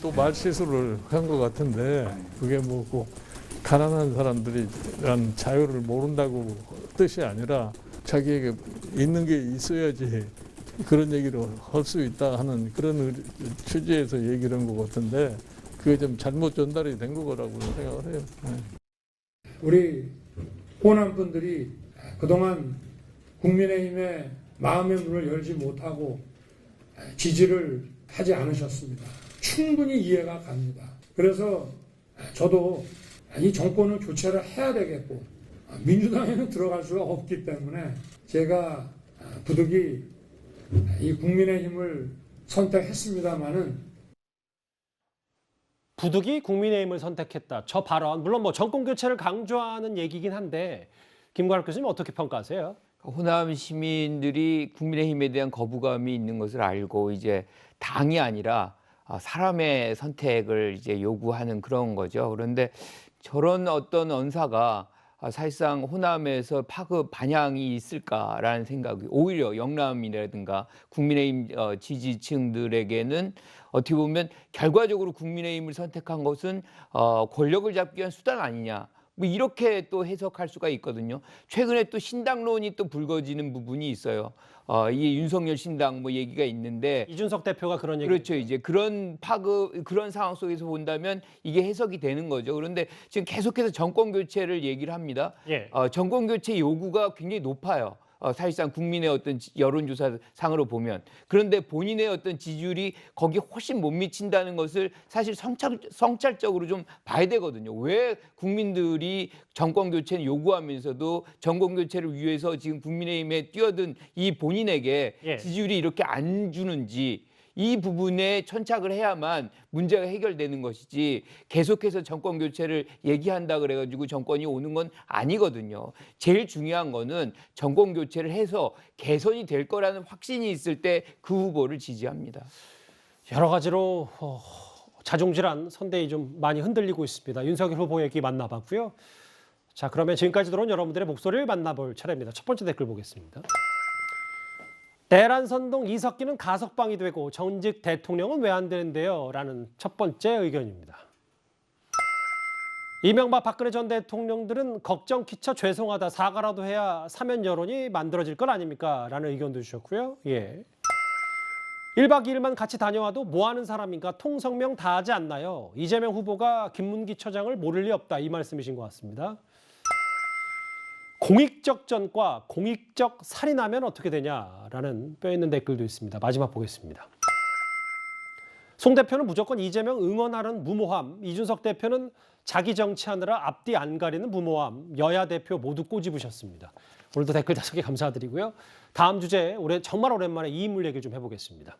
또 말실수를 한 것 같은데 그게 뭐 꼭 가난한 사람들이란 자유를 모른다고 뜻이 아니라 자기에게 있는 게 있어야지 그런 얘기를 할 수 있다 하는 그런 취지에서 얘기를 한 것 같은데 그게 좀 잘못 전달이 된 거라고 생각을 해요. 네. 우리 호남 분들이 그동안 국민의힘의 마음의 문을 열지 못하고 지지를 하지 않으셨습니다. 충분히 이해가 갑니다. 그래서 저도 이 정권은 교체를 해야 되겠고 민주당에는 들어갈 수가 없기 때문에 제가 부득이 이 국민의힘을 선택했습니다마는 부득이 국민의힘을 선택했다. 저 발언 물론 뭐 정권 교체를 강조하는 얘기긴 한데 김관욱 교수님 어떻게 평가하세요? 호남 시민들이 국민의힘에 대한 거부감이 있는 것을 알고 이제 당이 아니라 사람의 선택을 이제 요구하는 그런 거죠. 그런데 저런 어떤 언사가 사실상 호남에서 파급 반향이 있을까라는 생각이 오히려 영남이라든가 국민의힘 지지층들에게는 어떻게 보면 결과적으로 국민의힘을 선택한 것은 권력을 잡기 위한 수단 아니냐. 뭐 이렇게 또 해석할 수가 있거든요. 최근에 또 신당론이 또 불거지는 부분이 있어요. 이게 윤석열 신당 뭐 얘기가 있는데 이준석 대표가 그런 얘기 그렇죠. 이제 그런 그런 상황 속에서 본다면 이게 해석이 되는 거죠. 그런데 지금 계속해서 정권 교체를 얘기를 합니다. 예. 정권 교체 요구가 굉장히 높아요. 사실상 국민의 어떤 여론조사 상으로 보면. 그런데 본인의 어떤 지지율이 거기에 훨씬 못 미친다는 것을 사실 성찰적으로 좀 봐야 되거든요. 왜 국민들이 정권 교체를 요구하면서도 정권 교체를 위해서 지금 국민의힘에 뛰어든 이 본인에게 예. 지지율이 이렇게 안 주는지 이 부분에 천착을 해야만 문제가 해결되는 것이지 계속해서 정권 교체를 얘기한다 그래가지고 정권이 오는 건 아니거든요. 제일 중요한 거는 정권 교체를 해서 개선이 될 거라는 확신이 있을 때 그 후보를 지지합니다. 여러 가지로 자중질환 선대위 좀 많이 흔들리고 있습니다. 윤석열 후보 얘기 만나봤고요. 자, 그러면 지금까지 들어온 여러분들의 목소리를 만나볼 차례입니다. 첫 번째 댓글 보겠습니다. 대란선동 이석기는 가석방이 되고 전직 대통령은 왜 안 되는데요? 라는 첫 번째 의견입니다. 이명박 박근혜 전 대통령들은 걱정 끼쳐 죄송하다 사과라도 해야 사면 여론이 만들어질 것 아닙니까? 라는 의견도 주셨고요. 예. 1박 2일만 같이 다녀와도 뭐 하는 사람인가 통성명 다 하지 않나요? 이재명 후보가 김문기 처장을 모를 리 없다 이 말씀이신 것 같습니다. 공익적 전과 공익적 살인하면 어떻게 되냐라는 뼈있는 댓글도 있습니다. 마지막 보겠습니다. 송 대표는 무조건 이재명 응원하는 무모함, 이준석 대표는 자기 정치하느라 앞뒤 안 가리는 무모함, 여야 대표 모두 꼬집으셨습니다. 오늘도 댓글 5개 감사드리고요. 다음 주제 정말 오랜만에 이 인물 얘기 좀 해보겠습니다.